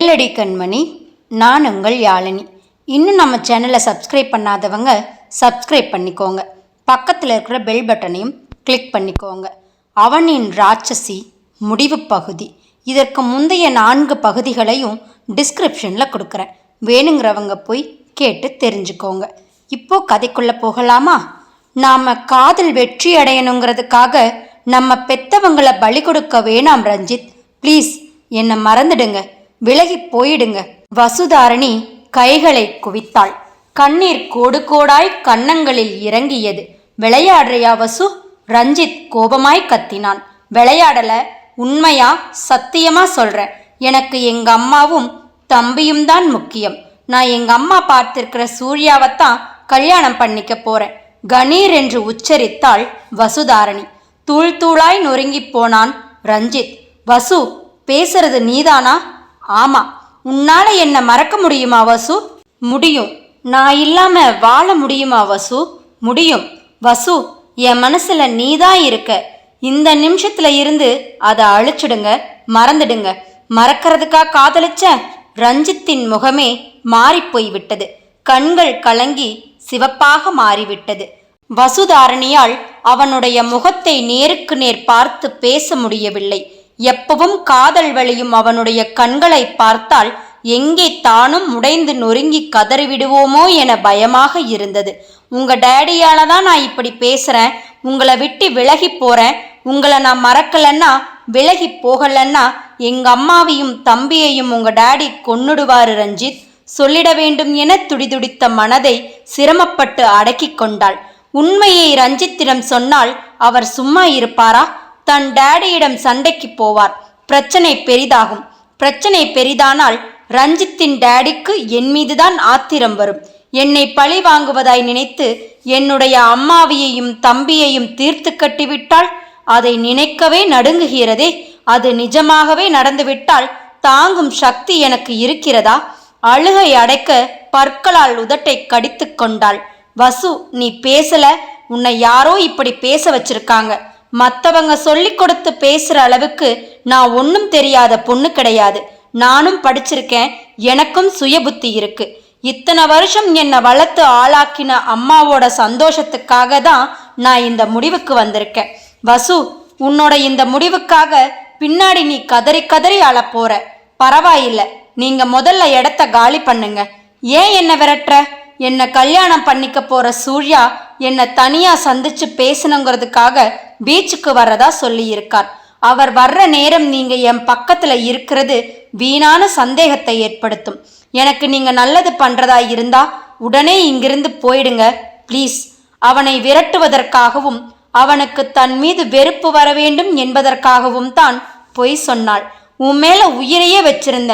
கேளடி கண்மணி, நான் உங்கள் யாழினி. இன்னும் நம்ம சேனலை சப்ஸ்கிரைப் பண்ணாதவங்க சப்ஸ்கிரைப் பண்ணிக்கோங்க. பக்கத்தில் இருக்கிற பெல் பட்டனையும் கிளிக் பண்ணிக்கோங்க. அவனின் ராட்சசி முடிவு பகுதி. இதற்கு முந்தைய 4 பகுதிகளையும் டிஸ்கிரிப்ஷனில் கொடுக்குறேன். வேணுங்கிறவங்க போய் கேட்டு தெரிஞ்சுக்கோங்க. இப்போ கதைக்குள்ளே போகலாமா? நாம் காதல் வெற்றி அடையணுங்கிறதுக்காக நம்ம பெத்தவங்களை பலி கொடுக்க வேணாம் ரஞ்சித். ப்ளீஸ் என்னை மறந்துடுங்க, விலகி போயிடுங்க. வசுதாரணி கைகளை குவித்தாள். கண்ணீர் கோடு கோடாய் கன்னங்களில் இறங்கியது. விளையாடுறியா வசு? ரஞ்சித் கோபமாய் கத்தினான். விளையாடல, உண்மையா சத்தியமா சொல்றேன். எனக்கு எங்க அம்மாவும் தம்பியும் தான் முக்கியம். நான் எங்க அம்மா பார்த்திருக்கிற சூர்யாவைத்தான் கல்யாணம் பண்ணிக்க போறேன். கணீர் என்று உச்சரித்தாள் வசுதாரணி. தூள் தூளாய் நொறுங்கி போனான் ரஞ்சித். வசு, பேசுறது நீதானா? ஆமா. உன்னால என்ன மறக்க முடியுமா வசு? முடியும். நான் இல்லாம வாழ முடியுமா வசு? முடியும். வசு, என் மனசுல நீதான் இருக்க. இந்த நிமிஷத்துல இருந்து அதை அழிச்சிடுங்க, மறந்துடுங்க. மறக்கிறதுக்கா காதலிச்ச? ரஞ்சித்தின் முகமே மாறிப்போய் விட்டது. கண்கள் கலங்கி சிவப்பாக மாறிவிட்டது. வசுதாரணியால் அவனுடைய முகத்தை நேருக்கு நேர் பார்த்து பேச முடியவில்லை. எப்பவும் காதல் வழியும் அவனுடைய கண்களை பார்த்தால் எங்கே தானும் உடைந்து நொறுங்கி கதறிவிடுவோமோ என பயமாக இருந்தது. உங்க டேடியால தான் நான் இப்படி பேசுறேன். உங்களை விட்டு விலகி போறேன். உங்களை நான் மறக்கலன்னா, விலகி போகலன்னா எங்க அம்மாவையும் தம்பியையும் உங்க டேடி கொன்னுடுவாரு ரஞ்சித். சொல்லிட வேண்டும் என துடிதுடித்த மனதை சிரமப்பட்டு அடக்கி கொண்டாள். உண்மையை ரஞ்சித்திடம் சொன்னால் அவர் சும்மா இருப்பாரா? தன் டேடியிடம் சண்டைக்கு போவார். பிரச்சனை பெரிதாகும். பிரச்சனை பெரிதானால் ரஞ்சித்தின் டேடிக்கு என் மீதுதான் ஆத்திரம் வரும். என்னை பழி வாங்குவதாய் நினைத்து என்னுடைய அம்மாவியையும் தம்பியையும் தீர்த்து கட்டிவிட்டால் அதை நினைக்கவே நடுங்குகிறதே. அது நிஜமாகவே நடந்துவிட்டால் தாங்கும் சக்தி எனக்கு இருக்கிறதா? அழுகை அடைக்க பற்களால் உதட்டை கடித்து கொண்டாள். வசு, நீ பேசல. உன்னை யாரோ இப்படி பேச வச்சிருக்காங்க. மற்றவங்க சொல்லி கொடுத்து பேசுற அளவுக்கு நான் ஒன்றும் தெரியாத பொண்ணு கிடையாது. நானும் படிச்சிருக்கேன். எனக்கும் சுய புத்தி இருக்கு. இத்தனை வருஷம் என்னை வளர்த்து ஆளாக்கின அம்மாவோட சந்தோஷத்துக்காக தான் நான் இந்த முடிவுக்கு வந்திருக்கேன். வசு, உன்னோட இந்த முடிவுக்காக பின்னாடி நீ கதறி கதறி அழப்போற. பரவாயில்லை, நீங்க முதல்ல இடத்த காலி பண்ணுங்க. ஏன் என்ன விரட்டுற? என்னை கல்யாணம் பண்ணிக்க போற சூர்யா என்னை தனியா சந்திச்சு பேசணுங்கிறதுக்காக பீச்சுக்கு வர்றதா சொல்லி இருக்கார். அவர் வர்ற நேரம் நீங்க என் பக்கத்துல இருக்கிறது வீணான சந்தேகத்தை ஏற்படுத்தும். எனக்கு நீங்க நல்லது பண்றதா இருந்தா உடனே இங்கிருந்து போயிடுங்க ப்ளீஸ். அவனை விரட்டுவதற்காகவும் அவனுக்கு தன் மீது வெறுப்பு வர வேண்டும் என்பதற்காகவும் தான் பொய் சொன்னாள். உன் மேல உயிரையே வச்சிருந்த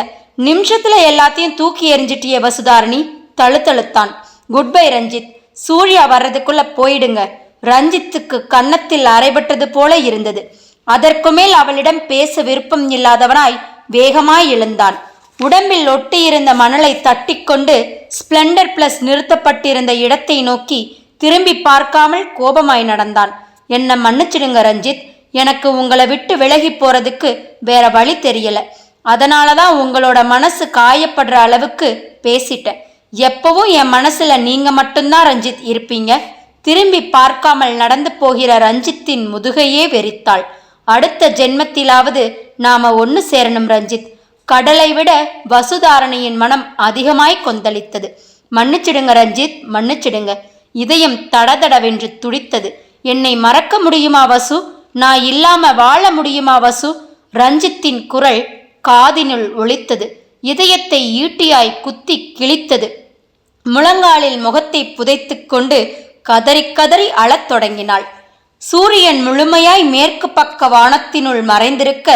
நிமிஷத்துல எல்லாத்தையும் தூக்கி எறிஞ்சிட்டிய வசுதாரணி. தழுத்தழுத்தான். Good bye Ranjith. சூர்யா வர்றதுக்குள்ள போயிடுங்க. ரஞ்சித்துக்கு கன்னத்தில் அரைபட்டது போல இருந்தது. அதற்கு மேல் அவளிடம் பேச விருப்பம் இல்லாதவனாய் வேகமாய் எழுந்தான். உடம்பில் ஒட்டியிருந்த மணலை தட்டி கொண்டு ஸ்பிளெண்டர் பிளஸ் நிறுத்தப்பட்டிருந்த இடத்தை நோக்கி திரும்பி பார்க்காமல் கோபமாய் நடந்தான். என்ன மன்னிச்சிடுங்க ரஞ்சித். எனக்கு உங்களை விட்டு விலகி போறதுக்கு வேற வழி தெரியல. அதனாலதான் உங்களோட மனசு காயப்படுற அளவுக்கு பேசிட்டேன். எப்பவும் என் மனசுல நீங்க மட்டும்தான் ரஞ்சித் இருப்பீங்க. திரும்பி பார்க்காமல் நடந்து போகிற ரஞ்சித்தின் முதுகையே வெறித்தாள். அடுத்த ஜென்மத்திலாவது நாம ஒன்று சேரணும் ரஞ்சித். கடலை விட வசுதாரணியின் மனம் அதிகமாய் கொந்தளித்தது. மன்னிச்சிடுங்க ரஞ்சித், மன்னிச்சிடுங்க. இதயம் தடதடவென்று துடித்தது. என்னை மறக்க முடியுமா வசு? நான் இல்லாம வாழ முடியுமா வசு? ரஞ்சித்தின் குரல் காதினுள் ஒலித்தது. இதயத்தை ஈட்டியாய் குத்தி கிழித்தது. முழங்காலில் முகத்தை புதைத்து கொண்டு கதறி கதறி அழத் தொடங்கினாள். சூரியன் முழுமையாய் மேற்கு பக்க வானத்தினுள் மறைந்திருக்க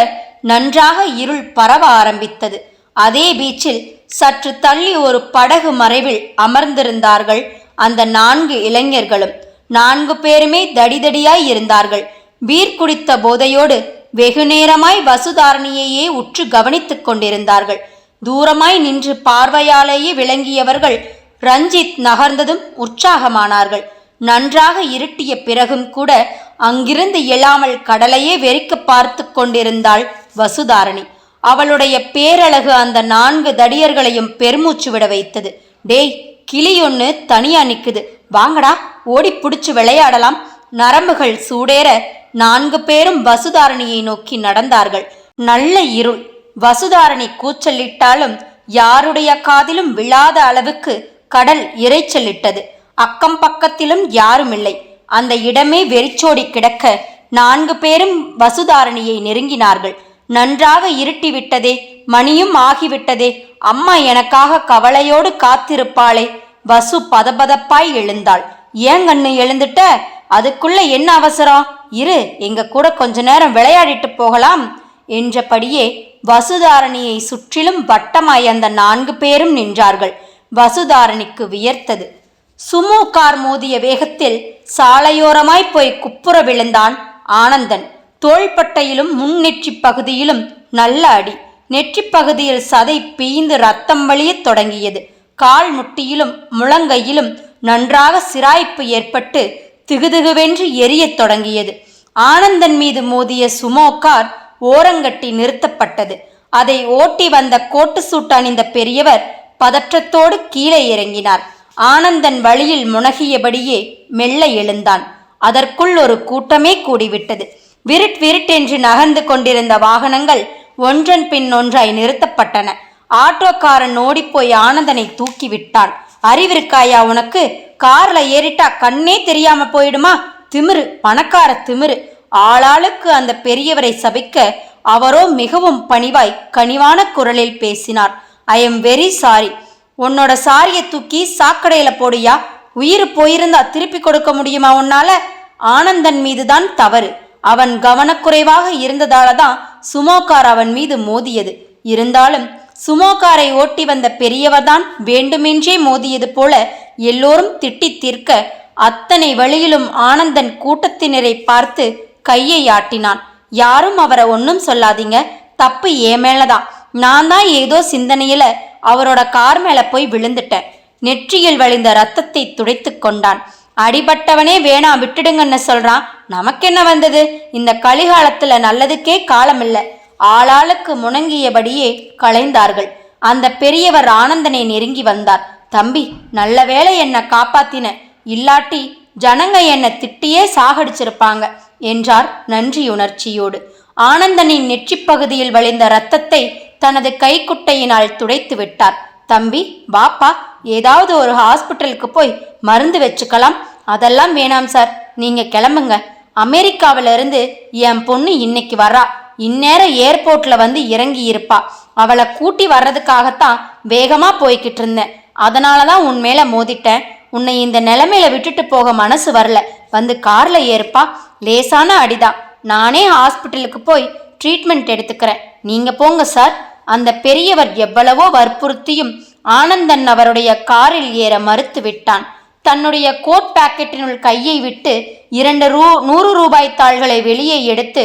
நன்றாக இருள் பரவ ஆரம்பித்தது. அதே பீச்சில் சற்று தள்ளி ஒரு படகு மறைவில் அமர்ந்திருந்தார்கள் அந்த 4 இளைஞர்களும். 4 பேருமே தடிதடியாய் இருந்தார்கள். பீர் குடித்த போதையோடு வெகு நேரமாய் வசுதாரணியையே உற்று கவனித்துக் கொண்டிருந்தார்கள். தூரமாய் நின்று பார்வையாலேயே விளங்கியவர்கள் ரஞ்சித் நகர்ந்ததும் உற்சாகமானார்கள். நன்றாக இருட்டிய பிறகும் கூட அங்கிருந்து எழாமல் கடலையே வெறிக்க பார்த்து கொண்டிருந்தாள் வசுதாரணி. அவளுடைய பேரழகு அந்த 4 தடியர்களையும் பெருமூச்சு விட வைத்தது. டேய், கிளி ஒன்று தனியா நிக்குது, வாங்கடா ஓடி பிடிச்சு விளையாடலாம். நரம்புகள் சூடேற 4 பேரும் வசுதாரணியை நோக்கி நடந்தார்கள். நல்ல இருள். வசுதாரணி கூச்சலிட்டாலும் யாருடைய காதிலும் விழாத அளவுக்கு கடல் இரைச்சலிட்டது. அக்கம் பக்கத்திலும் யாருமில்லை. அந்த இடமே வெறிச்சோடி கிடக்க 4 பேரும் வசுதாரணியை நெருங்கினார்கள். நன்றாக இருட்டிவிட்டதே, மணியும் ஆகிவிட்டதே, அம்மா எனக்காக கவலையோடு காத்திருப்பாளே. வசு பதபதப்பாய் எழுந்தாள். ஏன் கண்ணு எழுந்துட்ட? அதுக்குள்ள என்ன அவசரம்? இரு, எங்க கூட கொஞ்ச நேரம் விளையாடிட்டு போகலாம் என்றபடியே வசுதாரணியை சுற்றிலும் வட்டமாய் அந்த 4 பேரும் நின்றார்கள். வசுதாரணிக்கு வியர்த்தது. சுமோ கார் மோதிய வேகத்தில் சாலையோரமாய் போய் குப்புற விழுந்தான் ஆனந்தன். தோள்பட்டையிலும் முன் நெற்றி பகுதியிலும் நல்ல அடி. நெற்றி பகுதியில் சதை பீய்ந்து ரத்தம் வழியத் தொடங்கியது. கால் முட்டியிலும் முழங்கையிலும் நன்றாக சிராய்ப்பு ஏற்பட்டு திகுதிகுவென்று எரியத் தொடங்கியது. ஆனந்தன் மீது மோதிய சுமோ கார் ஓரங்கட்டி நிறுத்தப்பட்டது. அதை ஓட்டி வந்த கோட்டு சூட் அணிந்த பெரியவர் பதற்றத்தோடு கீழே இறங்கினார். ஆனந்தன் வழியில் முனகியபடியே மெல்ல எழுந்தான். அதற்குள் ஒரு கூட்டமே கூடிவிட்டது. விருட் விருட்டென்று நகர்ந்து கொண்டிருந்த வாகனங்கள் ஒன்றன் பின் ஒன்றாய் நிறுத்தப்பட்டன. ஆட்டோக்காரன் ஓடிப்போய் ஆனந்தனை தூக்கி விட்டான். அறிவிருக்காயா உனக்கு? கார்ல ஏறிட்டா கண்ணே தெரியாம போயிடுமா? திமிரு, பணக்கார திமிரு. ஆளாளுக்கு அந்த பெரியவரை சபிக்க அவரோ மிகவும் பணிவாய் கனிவான குரலில் பேசினார். I am very sorry. உன்னோட சாரியை தூக்கி சாக்கடையில போடியா? உயிர் போயிருந்தா திருப்பி கொடுக்க முடியுமா உன்னால? ஆனந்தன் மீதுதான் தவறு. அவன் கவனக்குறைவாக இருந்ததாலதான் சுமோகார் அவன் மீது மோதியது. இருந்தாலும் சுமோகாரை ஓட்டி வந்த பெரியவர்தான் வேண்டுமென்றே மோதியது போல எல்லோரும் திட்டி தீர்க்க அத்தனை வழியிலும் ஆனந்தன் கூட்டத்தினரை பார்த்து கையை ஆட்டினான். யாரும் அவரை ஒன்னும் சொல்லாதீங்க, தப்பு ஏன் மேலதான். நான் தான் ஏதோ சிந்தனையில அவரோட கார் மேல போய் விழுந்துட்டேன். நெற்றியில் வழிந்த ரத்தத்தை துடைத்து கொண்டான். அடிபட்டவனே வேணா விட்டுடுங்கன்னு சொல்றான். நமக்கென்ன வந்தது? இந்த கலிகாலத்துல நல்லதுக்கே காலமில்ல. ஆளாளுக்கு முணங்கியபடியே களைந்தார்கள். அந்த பெரியவர் ஆனந்தனை நெருங்கி வந்தார். தம்பி, நல்ல வேளை என்னை காப்பாத்தின, இல்லாட்டி ஜனங்க என்னை திட்டியே சாகடிச்சிருப்பாங்க என்றார் நன்றியுணர்ச்சியோடு. ஆனந்தனின் நெற்றி பகுதியில் வழிந்த இரத்தத்தை தனது கைக்குட்டையினால் துடைத்து விட்டார். தம்பி வாப்பா, ஏதாவது ஒரு ஹாஸ்பிட்டலுக்கு போய் மருந்து வச்சுக்கலாம். அதெல்லாம் வேணாம் சார், நீங்க கிளம்புங்க. அமெரிக்காவிலிருந்து என் பொண்ணு இன்னைக்கு வர்றா. இந்நேரம் ஏர்போர்ட்ல வந்து இறங்கி இருப்பா. அவளை கூட்டி வர்றதுக்காகத்தான் வேகமா போய்கிட்டு இருந்தேன். அதனாலதான் உன் மேல மோதிட்டேன். உன்னை இந்த நிலைமையில விட்டுட்டு போக மனசு வரல. வந்து கார்ல ஏறுப்பா. லேசான அடிதான். நானே ஹாஸ்பிட்டலுக்கு போய் ட்ரீட்மெண்ட் எடுத்துக்கிறேன். நீங்க போங்க சார். அந்த பெரியவர் எவ்வளவோ வற்புறுத்தியும் ஆனந்தன் அவருடைய காரில் ஏற மறுத்து விட்டான். தன்னுடைய கோட் பாக்கெட்டினுள் கையை விட்டு 100 ரூபாய் தாள்களை வெளியே எடுத்து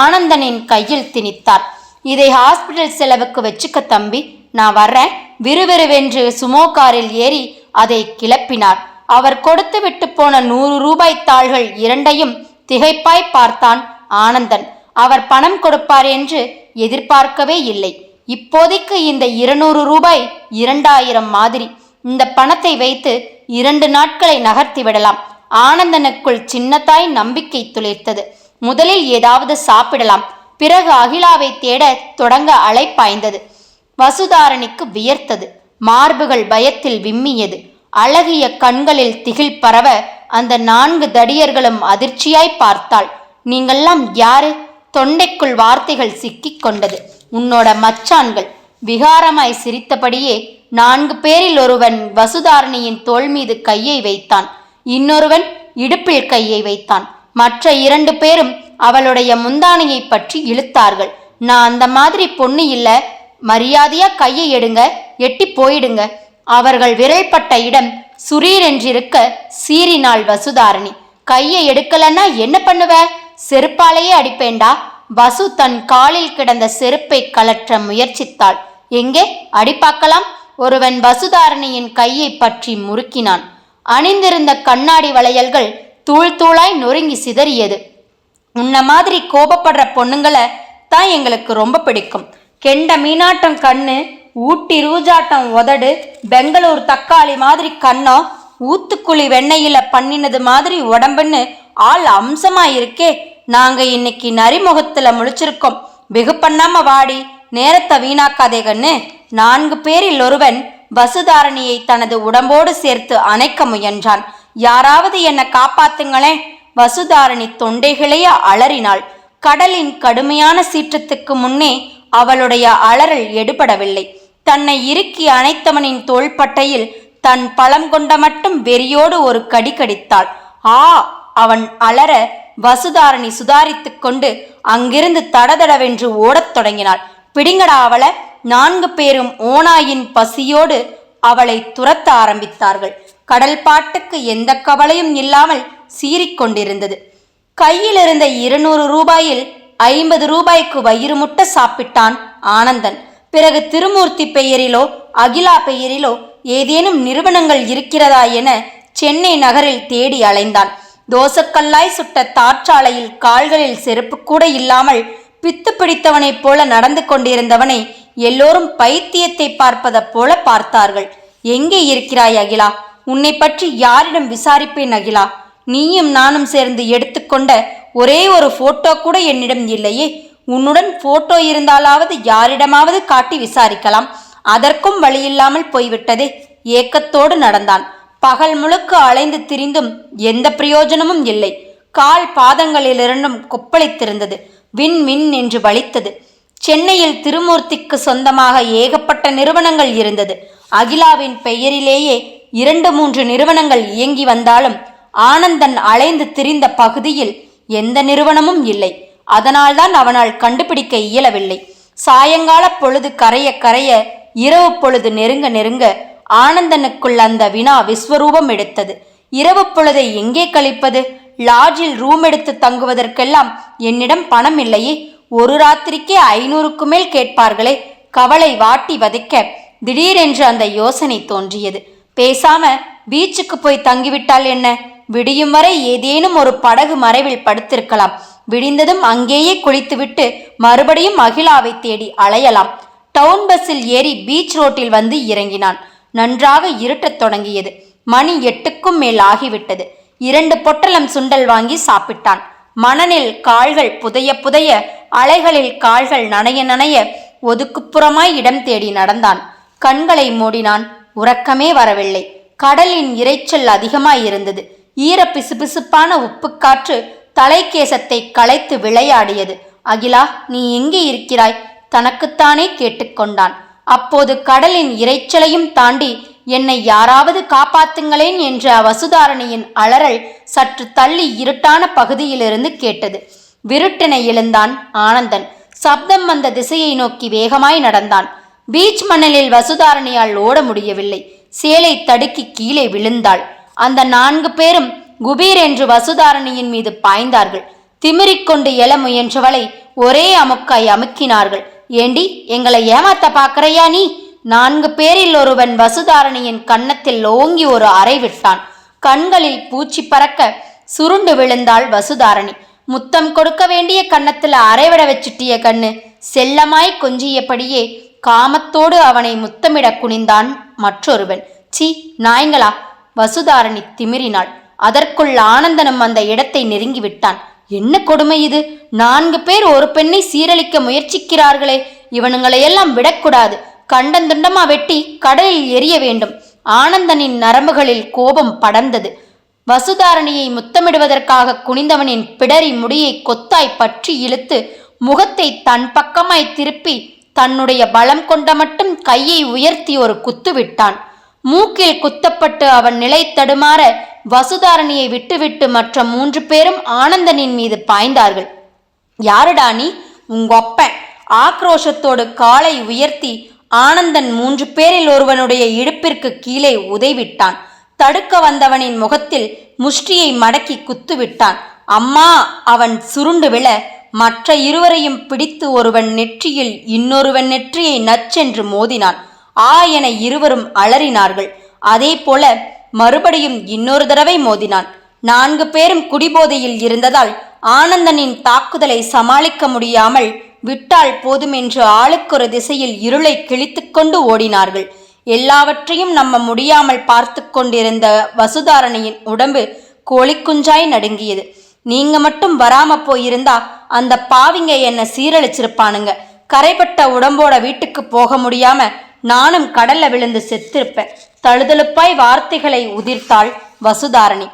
ஆனந்தனின் கையில் திணித்தார். இதை ஹாஸ்பிட்டல் செலவுக்கு வச்சுக்க தம்பி, நான் வர்றேன். விறுவிறுவென்று சுமோ காரில் ஏறி அதை கிளப்பினார். அவர் கொடுத்து விட்டு போன 100 ரூபாய் தாள்கள் இரண்டையும் திகைப்பாய் பார்த்தான் ஆனந்தன். அவர் பணம் கொடுப்பார் என்று எதிர்பார்க்கவே இல்லை. இப்போதைக்கு இந்த 200 ரூபாய் 2000 மாதிரி. இந்த பணத்தை வைத்து 2 நாட்களை நகர்த்தி விடலாம். ஆனந்தனுக்குள் சின்னத்தாய் நம்பிக்கை துளிர்த்தது. முதலில் ஏதாவது சாப்பிடலாம், பிறகு அகிலாவை தேட தொடங்க அலைப்பாய்ந்தது. வசுதாரணிக்கு வியர்த்தது. மார்புகள் பயத்தில் விம்மியது. அழகிய கண்களில் திகில் பரவ அந்த 4 தடியர்களும் அதிர்ச்சியாய் பார்த்தாள். நீங்கள்லாம் யாரு? தொண்டைக்குள் வார்த்தைகள் சிக்கிக் கொண்டது. உன்னோட மச்சான்கள். விகாரமாய் சிரித்தபடியே 4 பேரில் ஒருவன் வசுதாரணியின் தோள் மீது கையை வைத்தான். இன்னொருவன் இடுப்பில் கையை வைத்தான். மற்ற 2 பேரும் அவளுடைய முந்தானையை பற்றி இழுத்தார்கள். நான் அந்த மாதிரி பொண்ணு இல்ல, மரியாதையா கையை எடுங்க, எட்டி போயிடுங்க. அவர்கள் விரல்பட்ட இடம் சுரீர் என்றிருக்க சீறினாள் வசுதாரணி. கையை எடுக்கலன்னா என்ன பண்ணுவ? செருப்பாலேயே அடிப்பேண்டா. வசு தன் காலில் கிடந்த செருப்பை கலற்ற முயற்சித்தாள். எங்கே அடிப்பாக்கலாம்? ஒருவன் வசுதாரணியின் கையை பற்றி முறுக்கினான். அணிந்திருந்த கண்ணாடி வளையல்கள் தூள் தூளாய் நொறுங்கி சிதறியது. உன்ன மாதிரி கோபப்படுற பொண்ணுங்களை தான் எங்களுக்கு ரொம்ப பிடிக்கும். கெண்ட மீனாட்டம் கண்ணு, ஊட்டி ரூஜாட்டம் உதடு, பெங்களூர் தக்காளி மாதிரி கண்ணம், ஊத்துக்குழி வெண்ணெயில பண்ணினது மாதிரி உடம்புன்னு ஆள் அம்சமா இருக்கே. நாங்க இன்னைக்கு நரிமுகத்துல முழிச்சிருக்கோம். வெகு பண்ணாம வாடி, நேரத்தை வீணாக்காதே கண்ணு. 4 பேரில் ஒருவன் வசுதாரணியை தனது உடம்போடு சேர்த்து அணைக்க முயன்றான். யாராவது என்னை காப்பாத்துங்களேன். வசுதாரணி தொண்டைகளைய அலறினாள். கடலின் கடுமையான சீற்றத்துக்கு முன்னே அவளுடைய அலறல் எடுபடவில்லை. தன்னை இறுக்கி அணைத்தவனின் தோள்பட்டையில் தன் பலம் கொண்ட மட்டும் வெறியோடு ஒரு கடி கடித்தாள். ஆ! அவன் அலற வசுதாரணி சுதாரித்து கொண்டு அங்கிருந்து தடதடவென்று ஓடத் தொடங்கினாள். பிடிங்கடா அவளை! 4 பேரும் ஓநாயின் பசியோடு அவளை துரத்த ஆரம்பித்தார்கள். கடல் பாட்டுக்கு எந்த கவலையும் இல்லாமல் சீறிக்கொண்டிருந்தது. கையில் இருந்த 200 ரூபாயில் 50 ரூபாய்க்கு வயிறு முட்ட சாப்பிட்டான் ஆனந்தன். பிறகு திருமூர்த்தி பெயரிலோ அகிலா பெயரிலோ ஏதேனும் நிறுவனங்கள் இருக்கிறதா என சென்னை நகரில் தேடி அலைந்தான். தோசக்கல்லாய் சுட்ட தாற்சாலையில் கால்களில் செருப்பு கூட இல்லாமல் பித்து பிடித்தவனைப் போல நடந்து கொண்டிருந்தவனை எல்லோரும் பைத்தியத்தை பார்ப்பதை போல பார்த்தார்கள். எங்கே இருக்கிறாய் அகிலா? உன்னை பற்றி யாரிடம் விசாரிப்பேன் அகிலா? நீயும் நானும் சேர்ந்து எடுத்துக்கொண்ட ஒரே ஒரு போட்டோ கூட என்னிடம் இல்லையே. உன்னுடன் போட்டோ இருந்தாலாவது யாரிடமாவது காட்டி விசாரிக்கலாம். அதற்கும் வழியில்லாமல் போய்விட்டதே. ஏக்கத்தோடு நடந்தான். பகல் முழுக்க அலைந்து திரிந்தும் எந்த பிரயோஜனமும் இல்லை. கால் பாதங்களிலிருந்தும் கொப்பளித்திருந்தது. வின் வின் என்று வலித்தது. சென்னையில் திருமூர்த்திக்கு சொந்தமாக ஏகப்பட்ட நிறுவனங்கள் இருந்தது. அகிலாவின் பெயரிலேயே 2-3 நிறுவனங்கள் இயங்கி வந்தாலும் ஆனந்தன் அலைந்து திரிந்த பகுதியில் எந்த நிறுவனமும் இல்லை. அதனால்தான் அவனால் கண்டுபிடிக்க இயலவில்லை. சாயங்கால பொழுது கரைய கரைய இரவு பொழுது நெருங்க நெருங்க ஆனந்தனுக்குள் அந்த வினா விஸ்வரூபம் எடுத்தது. இரவு பொழுதை எங்கே கழிப்பது? லாட்ஜில் ரூம் எடுத்து தங்குவதற்கெல்லாம் என்னிடம் பணம் இல்லையே. ஒரு ராத்திரிக்கே 500க்கு மேல் கேட்பார்களே. கவலை வாட்டி வதைக்க திடீரென்று அந்த யோசனை தோன்றியது. பேசாம பீச்சுக்கு போய் தங்கிவிட்டால் என்ன? விடியும் வரை ஏதேனும் ஒரு படகு மறைவில் படுத்திருக்கலாம். விடிந்ததும் அங்கேயே குளித்துவிட்டு மறுபடியும் அகிலாவை தேடி அலையலாம். டவுன் பஸ்ஸில் ஏறி பீச் ரோட்டில் வந்து இறங்கினான். நன்றாக இருட்டத் தொடங்கியது. மணி 8க்கும் மேல் ஆகிவிட்டது. 2 பொட்டலம் சுண்டல் வாங்கி சாப்பிட்டான். மணலில் கால்கள் புதைய புதைய, அலைகளில் கால்கள் நனைய நனைய ஒதுக்குப்புறமாய் இடம் தேடி நடந்தான். கண்களை மூடினான். உறக்கமே வரவில்லை. கடலின் இரைச்சல் அதிகமாயிருந்தது. ஈர பிசுபிசுப்பான உப்புக்காற்று தலைக்கேசத்தை களைத்து விளையாடியது. அகிலா, நீ எங்கே இருக்கிறாய்? தனக்குத்தானே கேட்டுக்கொண்டான். அப்போது கடலின் இரைச்சலையும் தாண்டி என்னை யாராவது காப்பாத்துங்களேன் என்ற வசுதாரணியின் அலறல் சற்று தள்ளி இருட்டான பகுதியிலிருந்து கேட்டது. விருட்டினை எழுந்தான் ஆனந்தன். சப்தம் வந்த திசையை நோக்கி வேகமாய் நடந்தான். பீச் மணலில் வசுதாரணியால் ஓட முடியவில்லை. சேலை தடுக்கி கீழே விழுந்தாள். அந்த 4 பேரும் குபீர் என்று வசுதாரணியின் மீது பாய்ந்தார்கள். திமிரிக்கொண்டு எழ முயன்றவளை ஒரே அமுக்காய் அமுக்கினார்கள். ஏண்டி, எங்களை ஏமாத்த பாக்கறையா நீ? 4 பேரில் ஒருவன் வசுதாரணியின் கன்னத்தில் ஓங்கி ஒரு அறை விட்டான். கண்களில் பூச்சி பறக்க சுருண்டு விழுந்தாள் வசுதாரணி. முத்தம் கொடுக்க வேண்டிய கன்னத்துல அரைவிட வச்சுட்டிய கண்ணு. செல்லமாய் கொஞ்சியபடியே காமத்தோடு அவனை முத்தமிட குனிந்தான் மற்றொருவன். சி நாய்ங்களா! வசுதாரணி திமிரினாள். அதற்குள் ஆனந்தனும் அந்த இடத்தை நெருங்கிவிட்டான். என்ன கொடுமை இது! 4 பேர் ஒரு பெண்ணை சீரழிக்க முயற்சிக்கிறார்களே. இவனுங்களையெல்லாம் விடக்கூடாது. கண்டந்துண்டமா வெட்டி கடலில் எரிய வேண்டும். ஆனந்தனின் நரம்புகளில் கோபம் படர்ந்தது. வசுதாரணியை முத்தமிடுவதற்காக குனிந்தவனின் பிடரி முடியை கொத்தாய் பற்றி இழுத்து முகத்தை தன் பக்கமாய் திருப்பி தன்னுடைய பலம் கொண்ட மட்டும் கையை உயர்த்தி ஒரு குத்து விட்டான். மூக்கில் குத்தப்பட்டு அவன் நிலை தடுமாற வசுதாரணியை விட்டுவிட்டு மற்ற 3 பேரும் ஆனந்தனின் மீது பாய்ந்தார்கள். யாருடா நீ? உங்கொப்பன்! ஆக்ரோஷத்தோடு காலை உயர்த்தி ஆனந்தன் 3 பேரில் ஒருவனுடைய இடுப்பிற்கு கீழே உதைவிட்டான். தடுக்க வந்தவனின் முகத்தில் முஷ்டியை மடக்கி குத்துவிட்டான். அம்மா! அவன் சுருண்டு விழ மற்ற இருவரையும் பிடித்து ஒருவன் நெற்றியில் இன்னொருவன் நெற்றியை நச்சென்று மோதினான். ஆ என இருவரும் அலறினார்கள். அதே போல மறுபடியும் இன்னொரு தடவை மோதினான். 4 பேரும் குடிபோதையில் இருந்ததால் ஆனந்தனின் தாக்குதலை சமாளிக்க முடியாமல் விட்டால் போதும் என்று ஆளுக்கொரு திசையில் இருளை கிழித்து கொண்டு ஓடினார்கள். எல்லாவற்றையும் நம்ம முடியாமல் பார்த்து கொண்டிருந்த வசுதாரணியின் உடம்பு கோழிக்குஞ்சாய் நடுங்கியது. நீங்க மட்டும் வராம போயிருந்தா அந்த பாவிங்க என்ன சீரழிச்சிருப்பானுங்க. கரைப்பட்ட உடம்போட வீட்டுக்கு போக முடியாம நானும் கடல்ல விழுந்து செத்திருப்பேன். தழுதழுப்பாய் வார்த்தைகளை உதிர்த்தாள் வசுதாரணி.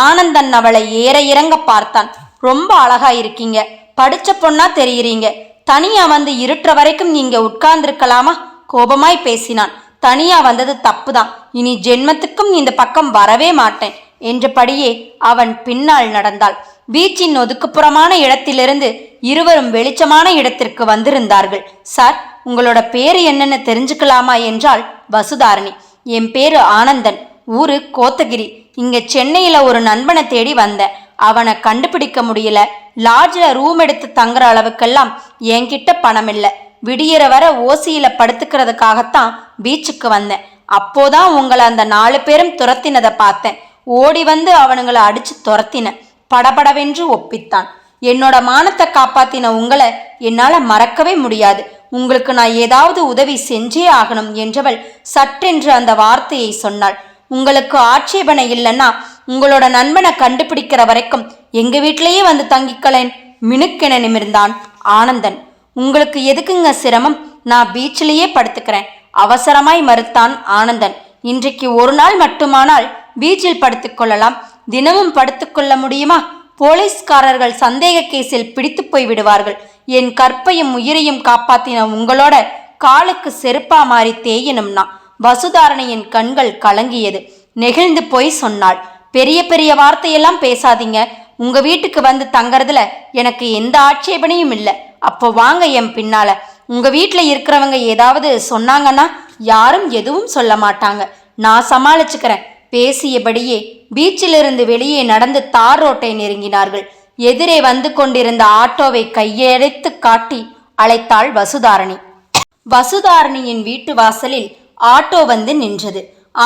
ஆனந்தன் அவளை ஏற இறங்க பார்த்தான். ரொம்ப அழகா இருக்கீங்க, படிச்ச பொண்ணா தெரியுறீங்க. தனியா வந்து இருட்டுற வரைக்கும் நீங்க உட்கார்ந்துருக்கலாமா? கோபமாய் பேசினான். தனியா வந்தது தப்புதான், இனி ஜென்மத்துக்கும் இந்த பக்கம் வரவே மாட்டேன் என்றபடியே அவன் பின்னால் நடந்தாள். பீச்சின் ஒதுக்குப்புறமான இடத்திலிருந்து இருவரும் வெளிச்சமான இடத்திற்கு வந்திருந்தார்கள். சார், உங்களோட பேரு என்னன்னு தெரிஞ்சுக்கலாமா என்றாள் வசுதாரணி. என் பேரு ஆனந்தன், ஊரு கோத்தகிரி. இங்க சென்னையில ஒரு நண்பனை தேடி வந்தேன். அவனை கண்டுபிடிக்க முடியல. லாட்ஜில் ரூம் எடுத்து தங்குற அளவுக்கெல்லாம் என்கிட்ட பணம் இல்லை. விடியற வர ஓசியில படுத்துக்கிறதுக்காகத்தான் பீச்சுக்கு வந்தேன். அப்போதான் உங்களை அந்த 4 பேரும் துரத்தினதை பார்த்தேன். ஓடி வந்து அவனுங்களை அடிச்சு துரத்தினேன். படபடவென்று ஒப்பித்தான். என்னோட மானத்தை காப்பாத்தின உங்களை என்னால மறக்கவே முடியாது. உங்களுக்கு நான் ஏதாவது உதவி செஞ்சே ஆகணும் என்றவள் சட்டென்று அந்த வார்த்தையை சொன்னாள். உங்களுக்கு ஆட்சேபனை இல்லைன்னா உங்களோட நண்பனை கண்டுபிடிக்கிற வரைக்கும் எங்க வீட்டிலேயே வந்து தங்கிக்கலேன். மினுக்கென நிமிர்ந்தான் ஆனந்தன். உங்களுக்கு எதுக்குங்க சிரமம்? நான் பீச்சிலேயே படுத்துக்கிறேன், அவசரமாய் மறுத்தான் ஆனந்தன். இன்றைக்கு ஒரு நாள் மட்டுமானால் பீச்சில் படுத்துக்கொள்ளலாம். தினமும் படுத்துக்கொள்ள முடியுமா? போலீஸ்காரர்கள் சந்தேக கேஸில் பிடித்து போய் விடுவார்கள். என் கற்பையும் உயிரையும் காப்பாத்தின உங்களோட காலுக்கு செருப்பா மாறி தேயணும்னா. வசுதாரணியின் கண்கள் கலங்கியது. நெகிழ்ந்து போய் சொன்னாள். பெரிய பெரிய வார்த்தையெல்லாம் பேசாதீங்க. உங்க வீட்டுக்கு வந்து தங்கறதுல எனக்கு எந்த ஆட்சேபனையும் இல்லை. அப்போ வாங்க என் பின்னால. உங்க வீட்டுல இருக்கிறவங்க ஏதாவது சொன்னாங்கன்னா யாரும் எதுவும் சொல்ல மாட்டாங்க, நான் சமாளிச்சுக்கிறேன். பேசியபடியே பீச்சிலிருந்து வெளியே நடந்து தார் ரோட்டை நெருங்கினார்கள். எதிரே வந்து கொண்டிருந்த ஆட்டோவை கையெடுத்து காட்டி அழைத்தாள் வசுதாரணி. வசுதாரணியின் வீட்டு வாசலில் ஆட்டோ வந்து நின்றது.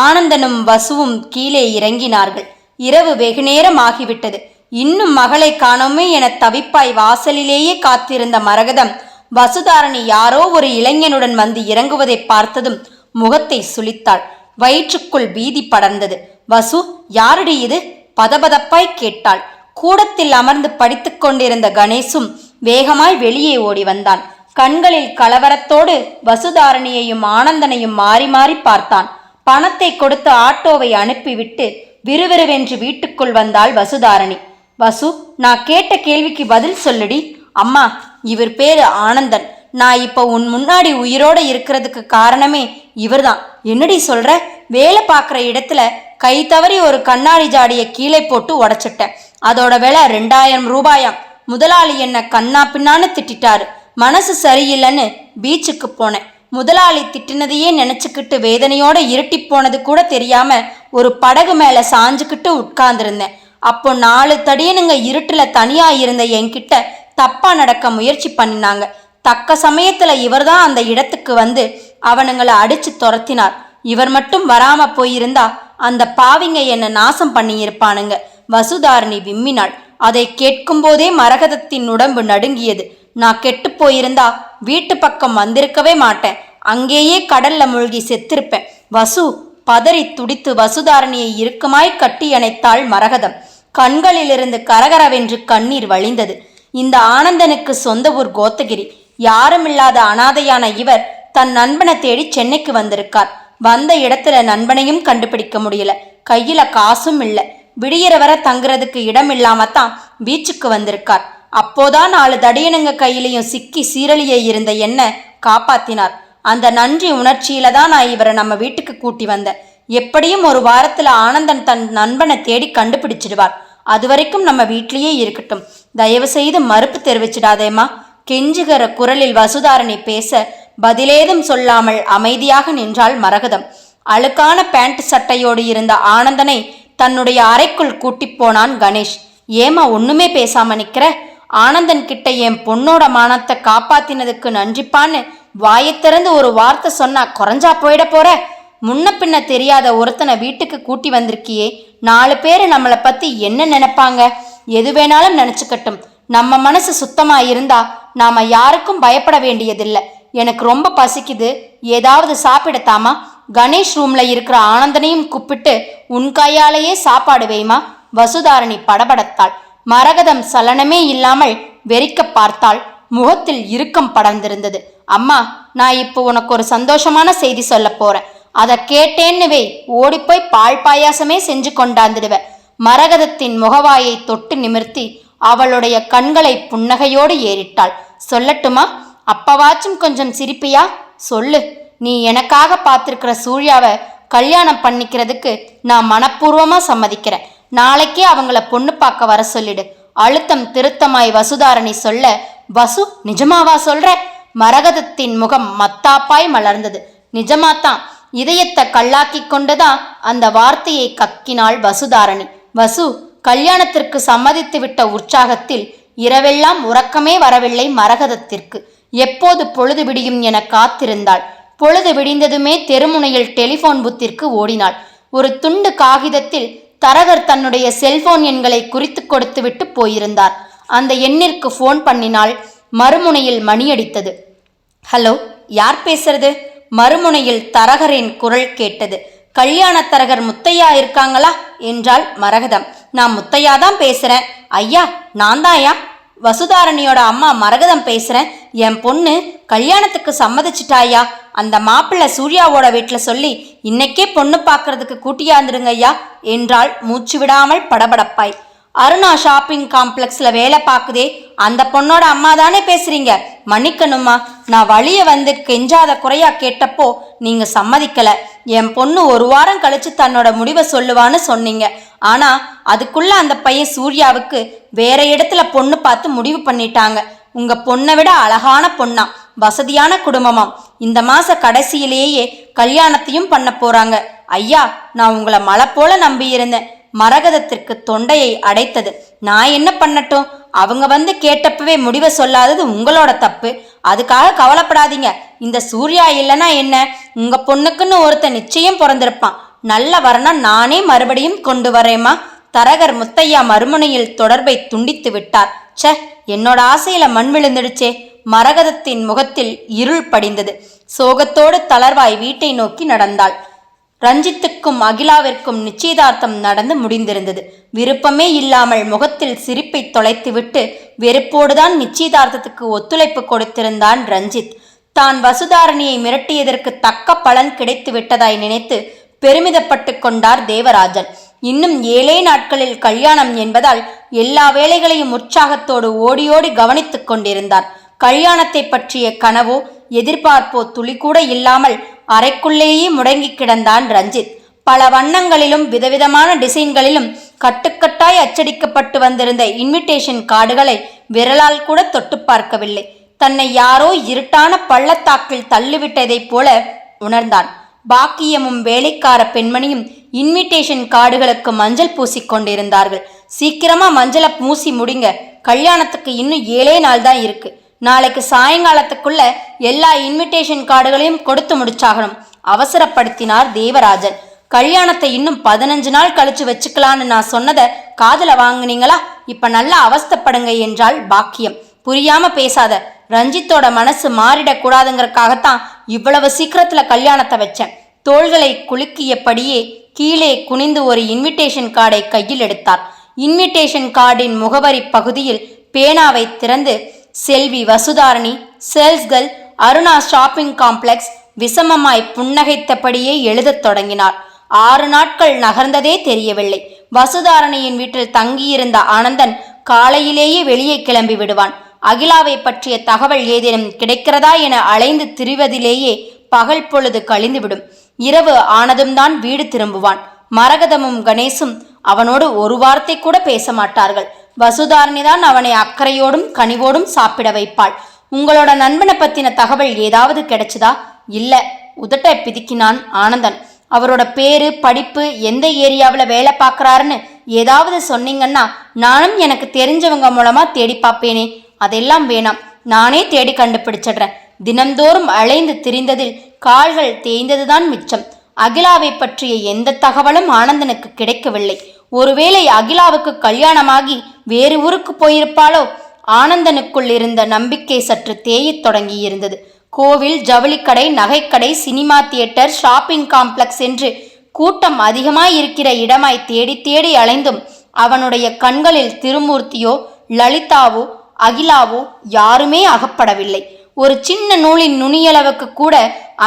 ஆனந்தனும் வசுவும் கீழே இறங்கினார்கள். இரவு வெகுநேரம் ஆகிவிட்டது. இன்னும் மகளை காணோமே என தவிப்பாய் வாசலிலேயே காத்திருந்த மரகதம் வசுதாரணி யாரோ ஒரு இளைஞனுடன் வந்து இறங்குவதை பார்த்ததும் முகத்தை சுளித்தாள். வயிற்றுக்குள் பீதி படர்ந்தது. வசு, யாரடி இது? பதபதப்பாய் கேட்டாள். கூடத்தில் அமர்ந்து படித்து கொண்டிருந்த கணேசும் வேகமாய் வெளியே ஓடி வந்தான். கண்களில் கலவரத்தோடு வசுதாரணியையும் ஆனந்தனையும் மாறி மாறி பார்த்தான். பணத்தை கொடுத்து ஆட்டோவை அனுப்பிவிட்டு விறுவிறுவென்று வீட்டுக்குள் வந்தாள் வசுதாரணி. வசு, நான் கேட்ட கேள்விக்கு பதில் சொல்லுடி. அம்மா, இவர் பேரு ஆனந்தன். நான் இப்போ உன் முன்னாடி உயிரோட இருக்கிறதுக்கு காரணமே இவர்தான். என்னடி சொல்ற? வேலை பார்க்குற இடத்துல கை தவறி ஒரு கண்ணாடி ஜாடியை கீழே போட்டு உடைச்சிட்டேன். அதோட விலை 2000 ரூபாயாம். முதலாளி என்ன கண்ணா பின்னான்னு திட்டாரு. மனசு சரியில்லைன்னு பீச்சுக்கு போனேன். முதலாளி திட்டினதையே நினைச்சுக்கிட்டு வேதனையோட இருட்டி போனது கூட தெரியாம ஒரு படகு மேல சாஞ்சுக்கிட்டு உட்கார்ந்துருந்தேன். அப்போ 4 தடியனுங்க இருட்டுல தனியா இருந்த என்கிட்ட தப்பா நடக்க முயற்சி பண்ணினாங்க. தக்க சமயத்துல இவர்தான் அந்த இடத்துக்கு வந்து அவனுங்களை அடிச்சு துரத்தினார். இவர் மட்டும் வராம போயிருந்தா அந்த பாவிங்க என்ன நாசம் பண்ணி இருப்பானுங்க. வசுதாரணி விம்மினாள். அதை கேட்கும் போதே மரகதத்தின் உடம்பு நடுங்கியது. நான் கெட்டு போயிருந்தா வீட்டு பக்கம் வந்திருக்கவே மாட்டேன். அங்கேயே கடல்ல மூழ்கி செத்திருப்பேன். வசு, பதறி துடித்து வசுதாரணியை இறுக்கமாய் கட்டி அணைத்தாள் மரகதம். கண்களிலிருந்து கரகரவென்று கண்ணீர் வழிந்தது. இந்த ஆனந்தனுக்கு சொந்த ஊர் கோத்தகிரி. யாருமில்லாத அனாதையான இவர் தன் நண்பனை தேடி சென்னைக்கு வந்திருக்கார். வந்த இடத்துல நண்பனையும் கண்டுபிடிக்க முடியல. கையில காசும் இல்லை. விடியற வர தங்குறதுக்கு இடம் இல்லாமத்தான் பீச்சுக்கு வந்திருக்கார். அப்போதான் 4 தடியனுங்க கையிலையும் சிக்கி சீரழிய இருந்த என்ன காப்பாத்தினார். அந்த நன்றி உணர்ச்சியில தான் நான் இவரை நம்ம வீட்டுக்கு கூட்டி வந்தேன். எப்படியும் ஒரு வாரத்துல ஆனந்தன் தன் நண்பனை தேடி கண்டுபிடிச்சிடுவார். அது வரைக்கும் நம்ம வீட்லேயே இருக்கட்டும். தயவு செய்து மறுப்பு தெரிவிச்சிடாதேம்மா. கெஞ்சுகிற குரலில் வசுதாரணி பேச பதிலேதும் சொல்லாமல் அமைதியாக நின்றாள் மரகதம். அழுக்கான பேண்ட் சட்டையோடு இருந்த ஆனந்தனை தன்னுடைய அறைக்குள் கூட்டி போனான் கணேஷ். ஏமா ஒண்ணுமே பேசாம நிக்கிற? ஆனந்தன் கிட்ட என் பொண்ணோட மானத்தை காப்பாத்தினதுக்கு நன்றிப்பான்னு வாயை திறந்து ஒரு வார்த்தை சொன்னா குறைஞ்சா போயிட போற? முன்ன பின்ன தெரியாத ஒருத்தனை வீட்டுக்கு கூட்டி வந்திருக்கியே. 4 பேரு நம்மளை பத்தி என்ன நினைப்பாங்க? எது வேணாலும் நினைச்சுக்கட்டும். நம்ம மனசு சுத்தமா இருந்தா நாம யாருக்கும் பயப்பட வேண்டியதில்லை. எனக்கு ரொம்ப பசிக்குது, ஏதாவது சாப்பிடத்தாமா? கணேஷ் ரூம்ல இருக்கிற ஆனந்தனையும் கூப்பிட்டு உன் கையாலேயே சாப்பாடு வைமா. வசுதாரணி படபடத்தாள். மரகதம் சலனமே இல்லாமல் வெறிக்க பார்த்தாள். முகத்தில் இறுக்கம் படர்ந்திருந்தது. அம்மா, நான் இப்போ உனக்கு ஒரு சந்தோஷமான செய்தி சொல்ல போறேன். அதை கேட்டேன்னு வை, ஓடிப்போய் பால் பாயாசமே செஞ்சு கொண்டாந்துடுவேன். மரகதத்தின் முகவாயை தொட்டு நிமிர்த்தி அவளுடைய கண்களை புன்னகையோடு ஏறிட்டாள். சொல்லட்டுமா? அப்பவாச்சும் கொஞ்சம் சிரிப்பியா? சொல்லு. நீ எனக்காக பார்த்திருக்கிற சூர்யாவை கல்யாணம் பண்ணிக்கிறதுக்கு நான் மனப்பூர்வமா சம்மதிக்கிறேன். நாளைக்கே அவங்கள பொண்ணு பார்க்க வர சொல்லிடு. அழுத்தம் திருத்தமாய் வசுதாரணி சொல்ல, வசு, நிஜமாவா சொல்ற? மரகதத்தின் முகம் மத்தாப்பாய் மலர்ந்தது. நிஜமாத்தான். இதயத்தை கல்லாக்கி கொண்டுதான் அந்த வார்த்தையை கக்கினாள் வசுதாரணி. வசு கல்யாணத்திற்கு சம்மதித்து விட்ட உற்சாகத்தில் இரவெல்லாம் உறக்கமே வரவில்லை மரகதத்திற்கு. எப்போது பொழுது விடியும் என காத்திருந்தாள். பொழுது விடிந்ததுமே தெருமுனையில் டெலிபோன் பூத்திற்கு ஓடினாள். ஒரு துண்டு காகிதத்தில் தரகர் தன்னுடைய செல்போன் எண்களை குறித்து கொடுத்து விட்டு போயிருந்தார். அந்த எண்ணிற்கு போன் பண்ணினாள். மறுமுனையில் மணியடித்தது. ஹலோ, யார் பேசுறது? மறுமுனையில் தரகரின் குரல் கேட்டது. கல்யாண தரகர் முத்தையா இருக்காங்களா என்றாள் மரகதம். நான் முத்தையா தான் பேசுறேன். ஐயா, நான் தான்யா வசுதாரணியோட அம்மா மரகதம் பேசுறேன். என் பொண்ணு கல்யாணத்துக்கு சம்மதிச்சிட்டாயா. அந்த மாப்பிள்ளை சூர்யாவோட வீட்டில் சொல்லி இன்னைக்கே பொண்ணு பார்க்கறதுக்கு கூட்டியாந்துடுங்க ஐயா என்றாள் மூச்சு விடாமல் படபடப்பாய். அருணா ஷாப்பிங் காம்ப்ளெக்ஸ்ல வேலை பார்க்குதே, அந்த பொண்ணோட அம்மா தானே பேசுறீங்க? மன்னிக்கணுமா, நான் வழிய வந்து கெஞ்சாத குறையா கேட்டப்போ நீங்க சம்மதிக்கல. என் பொண்ணு ஒரு வாரம் கழிச்சு தன்னோட முடிவை சொல்லுவான்னு சொன்னீங்க. ஆனா அதுக்குள்ள அந்த பையன் சூர்யாவுக்கு வேற இடத்துல பொண்ணு பார்த்து முடிவு பண்ணிட்டாங்க. உங்க பொண்ணை விட அழகான பொண்ணா, வசதியான குடும்பமாம். இந்த மாச கடைசியிலேயே கல்யாணத்தையும் பண்ண போறாங்க. ஐயா, நான் உங்களை மலை போல நம்பி இருந்தேன். மரகதத்திற்கு தொண்டையை அடைத்தது. நான் என்ன பண்ணட்டும்? அவங்க வந்து கேட்டப்பவே முடிவை சொல்லாதது உங்களோட தப்பு. அதுக்காக கவலைப்படாதீங்க. இந்த சூர்யா இல்லைன்னா என்ன, உங்க பொண்ணுக்குன்னு ஒருத்தன் நிச்சயம் பிறந்திருப்பான். நல்ல வரணும், நானே மறுபடியும் கொண்டு வரேம்மா. தரகர் முத்தையா மறுமுனையில் தொடர்பை துண்டித்து விட்டார். சே, என்னோட ஆசையில மண் விழுந்துடுச்சே. மரகதத்தின் முகத்தில் இருள் படிந்தது. சோகத்தோடு தளர்வாய் வீட்டை நோக்கி நடந்தாள். ரஞ்சித்துக்கும் அகிலாவிற்கும் நிச்சயதார்த்தம் நடந்து முடிந்திருந்தது. விருப்பமே இல்லாமல் முகத்தில் சிரிப்பை தொலைத்துவிட்டு வெறுப்போடுதான் நிச்சயதார்த்தத்துக்கு ஒத்துழைப்பு கொடுத்திருந்தான் ரஞ்சித். தான் வசுதாரணியை மிரட்டியதற்கு தக்க பலன் கிடைத்து விட்டதாய் நினைத்து பெருமிதப்பட்டு கொண்டார் தேவராஜன். இன்னும் 7 நாட்களில் கல்யாணம் என்பதால் எல்லா வேலைகளையும் உற்சாகத்தோடு ஓடியோடி கவனித்துக் கொண்டிருந்தார். கல்யாணத்தை பற்றிய கனவோ எதிர்பார்ப்போ துளி கூட இல்லாமல் அறைக்குள்ளேயே முடங்கி கிடந்தான் ரஞ்சித். பல வண்ணங்களிலும் விதவிதமான டிசைன்களிலும் கட்டுக்கட்டாய் அச்சடிக்கப்பட்டு வந்திருந்த இன்விடேஷன் கார்டுகளை விரலால் கூட தொட்டு பார்க்கவில்லை. தன்னை யாரோ இருட்டான பள்ளத்தாக்கில் தள்ளிவிட்டதைப் போல உணர்ந்தான். பாக்கியமும் வேலைக்கார பெண்மணியும் இன்விடேஷன் கார்டுகளுக்கு மஞ்சள் பூசிக்கொண்டிருந்தார்கள். சீக்கிரமா மஞ்சளை பூசி முடிங்க, கல்யாணத்துக்கு இன்னும் 7 நாள் தான் இருக்கு. நாளைக்கு சாயங்காலத்துக்குள்ள எல்லா இன்விடேஷன் கார்டுகளையும் கொடுத்து முடிச்சாகணும், அவசரப்படுத்தினார் தேவராஜன். கல்யாணத்தை இன்னும் 15 நாள் கழிச்சு வச்சுக்கலான்னு நான் சொன்னதை காதுல வாங்குனீங்களா? இப்ப நல்லா அவஸ்தப்படுங்க என்றாள் பாக்கியம். புரியாம பேசாத. ரஞ்சித்தோட மனசு மாறிடக்கூடாதுங்கிறதுக்காகத்தான் இவ்வளவு சீக்கிரத்துல கல்யாணத்தை வச்சேன். தோள்களை குலுக்கியபடியே கீழே குனிந்து ஒரு இன்விடேஷன் கார்டை கையில் எடுத்தார். இன்விடேஷன் கார்டின் முகவரி பகுதியில் பேனாவை திறந்து செல்வி வசுதாரணி, சேல்ஸ்கர்ல், அருணா ஷாப்பிங் காம்ப்ளெக்ஸ் விஷமமாய் புன்னகைத்தபடியே எழுதத் தொடங்கினார். 6 நாட்கள் நகர்ந்ததே தெரியவில்லை. வசுதாரணியின் வீட்டில் தங்கியிருந்த ஆனந்தன் காலையிலேயே வெளியே கிளம்பி விடுவான். அகிலாவை பற்றிய தகவல் ஏதேனும் கிடைக்கிறதா என அலைந்து திரிவதிலேயே பகல் பொழுது கழிந்துவிடும். இரவு ஆனதும் தான் வீடு திரும்புவான். மரகதமும் கணேசும் அவனோடு ஒரு வார்த்தை கூட பேச மாட்டார்கள். வசுதாரணிதான் அவனை அக்கறையோடும் கனிவோடும் சாப்பிட வைப்பாள். உங்களோட நண்பனை பத்தின தகவல் ஏதாவது கிடைச்சதா? இல்ல, உதட்டை பிதுக்கினான் ஆனந்தன். அவரோட பேரு, படிப்பு, எந்த ஏரியாவில் வேலை பார்க்குறாருன்னு ஏதாவது சொன்னீங்கன்னா நானும் எனக்கு தெரிஞ்சவங்க மூலமா தேடி பார்ப்பேனே. அதெல்லாம் வேணாம், நானே தேடி கண்டுபிடிச்சிடுறேன். தினந்தோறும் அலைந்து திரிந்ததில் கால்கள் தேய்ந்ததுதான் மிச்சம். அகிலாவை பற்றிய எந்த தகவலும் ஆனந்தனுக்கு கிடைக்கவில்லை. ஒருவேளை அகிலாவுக்கு கல்யாணமாகி வேறு ஊருக்கு போயிருப்பாளோ? ஆனந்தனுக்குள் இருந்த நம்பிக்கை சற்று தேயத் தொடங்கியிருந்தது. கோவில், ஜவுளிக்கடை, நகைக்கடை, சினிமா தியேட்டர், ஷாப்பிங் காம்ப்ளெக்ஸ் என்று கூட்டம் அதிகமாயிருக்கிற இடமாய் தேடி தேடி அலைந்தும் அவனுடைய கண்களில் திருமூர்த்தியோ, லலிதாவோ, அகிலாவோ யாருமே அகப்படவில்லை. ஒரு சின்ன நூலின் நுனியளவுக்கு கூட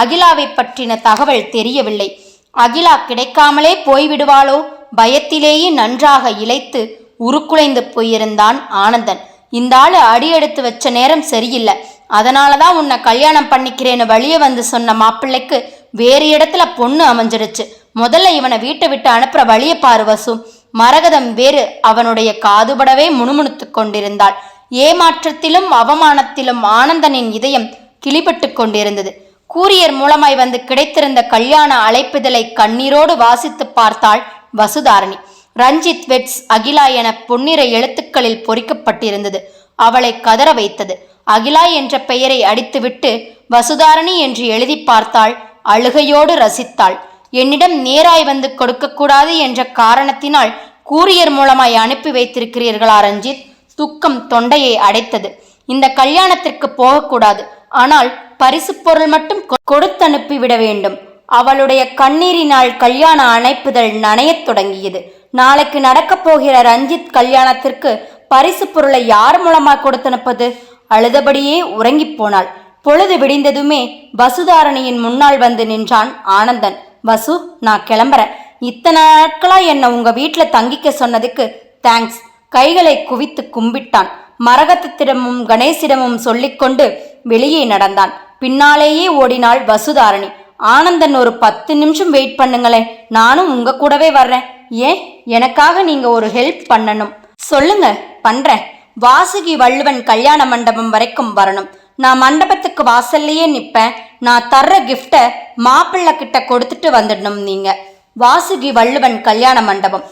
அகிலாவை பற்றின தகவல் தெரியவில்லை. அகிலா கிடைக்காமலே போய்விடுவாளோ பயத்திலேயே நன்றாக இளைத்து உருக்குலைந்து போயிருந்தான் ஆனந்தன். இந்த ஆளு அடி எடுத்து வச்ச நேரம் சரியில்லை, அதனாலதான் உன்னை கல்யாணம் பண்ணிக்கிறேன்னு வழிய வந்து சொன்ன மாப்பிள்ளைக்கு வேறு இடத்துல பொண்ணு அமைஞ்சிருச்சு. முதல்ல இவனை வீட்டை விட்டு அனுப்புற வழிய பாரு வசு. மரகதம் வேறு அவனுடைய காதுபடவே முணுமுணுத்து கொண்டிருந்தாள். ஏமாற்றத்திலும் அவமானத்திலும் ஆனந்தனின் இதயம் கிளிபட்டு கொண்டிருந்தது. கூரியர் மூலமாய் வந்து கிடைத்திருந்த கல்யாண அழைப்புதலை கண்ணீரோடு வாசித்து பார்த்தாள் வசுதாரணி. ரஞ்சித் வெட்ஸ் அகிலா என பொன்னிற எழுத்துக்களில் பொறிக்கப்பட்டிருந்தது. அவளை கதற வைத்தது. அகிலா என்ற பெயரை அடித்துவிட்டு வசுதாரணி என்று எழுதி பார்த்தாள். அழுகையோடு ரசித்தாள். என்னிடம் நேராய் வந்து கொடுக்கக்கூடாது என்ற காரணத்தினால் கூரியர் மூலமாய் அனுப்பி வைத்திருக்கிறீர்களா ரஞ்சித்? துக்கம் தொண்டையை அடைத்தது. இந்த கல்யாணத்திற்கு போகக்கூடாது, ஆனால் பரிசு பொருள் மட்டும் கொடுத்தனுப்பிவிட வேண்டும். அவளுடைய கண்ணீரினால் கல்யாண அணைப்புதல் நனையத் தொடங்கியது. நாளைக்கு நடக்கப் போகிற ரஞ்சித் கல்யாணத்திற்கு பரிசு பொருளை யார் மூலமாக கொடுத்தனுப்பது? அழுதபடியே உறங்கி போனாள். பொழுது விடிந்ததுமே வசுதாரணியின் முன்னால் வந்து நின்றான் ஆனந்தன். வசு, நான் கிளம்புறேன். இத்தனை நாட்களா என்னை உங்க வீட்டில் தங்கிக்க சொன்னதுக்கு தேங்க்ஸ். கைகளை குவித்து கும்பிட்டான். மரகதத்திடமும் கணேசிடமும் சொல்லிக்கொண்டு வெளியே நடந்தான். பின்னாலேயே ஓடினாள் வசுதாரணி. ஆனந்தன், ஒரு 10 நிமிஷம் வெயிட் பண்ணுங்களேன், நானும் உங்க கூடவே வர்றேன். ஏன்? எனக்காக நீங்க ஒரு ஹெல்ப் பண்ணணும். சொல்லுங்க, பண்றேன். வாசுகி வள்ளுவன் கல்யாண மண்டபம் வரைக்கும் வரணும். நான் மண்டபத்துக்கு வாசல்லையே நிற்பேன். நான் தர்ற கிஃப்டை மாப்பிள்ளை கிட்ட கொடுத்துட்டு வந்துடணும் நீங்க. வாசுகி வள்ளுவன் கல்யாண மண்டபம்.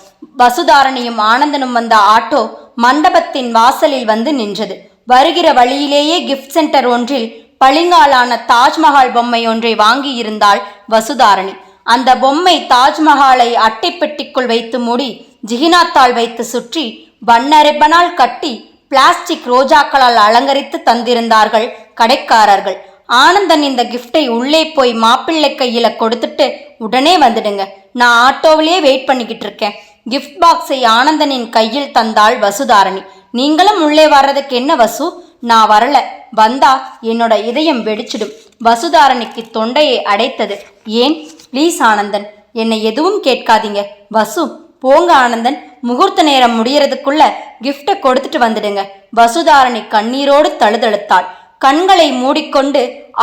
வசுதாரணியும் ஆனந்தனும் வந்த ஆட்டோ மண்டபத்தின் வாசலில் வந்து நின்றது. வருகிற வழியிலேயே கிஃப்ட் சென்டர் ஒன்றில் பளிங்காலான தாஜ்மஹால் பொம்மை ஒன்றை வாங்கி இருந்தாள் வசுதாரணி. அந்த பொம்மை தாஜ்மஹாலை அட்டை பெட்டிக்குள் வைத்து மூடி ஜிகினாத்தாள் வைத்து சுற்றி வண்ண ரிப்பனால் கட்டி பிளாஸ்டிக் ரோஜாக்களால் அலங்கரித்து தந்திருந்தார்கள் கடைக்காரர்கள். ஆனந்தன் இந்த கிஃப்டை உள்ளே போய் மாப்பிள்ளை கையில கொடுத்துட்டு உடனே வந்துடுங்க, நான் ஆட்டோவிலேயே வெயிட் பண்ணிக்கிட்டு இருக்கேன். கிஃப்ட் பாக்ஸை ஆனந்தனின் கையில் தந்தாள் வசுதாரணி. நீங்களும் உள்ளே வர்றதுக்கு என்ன வசு? நான் வரல, வந்தா என்னோட இதயம் வெடிச்சிடும். வசுதாரணிக்கு தொண்டையை அடைத்தது. ஏன்? ப்ளீஸ் ஆனந்தன், என்னை எதுவும் கேட்காதீங்க. வசு, போங்க ஆனந்தன், முகூர்த்த நேரம் முடியறதுக்குள்ள கிஃப்டை கொடுத்துட்டு வந்துடுங்க. வசுதாரணி கண்ணீரோடு தழுதழுத்தாள். கண்களை மூடிக்கொண்டு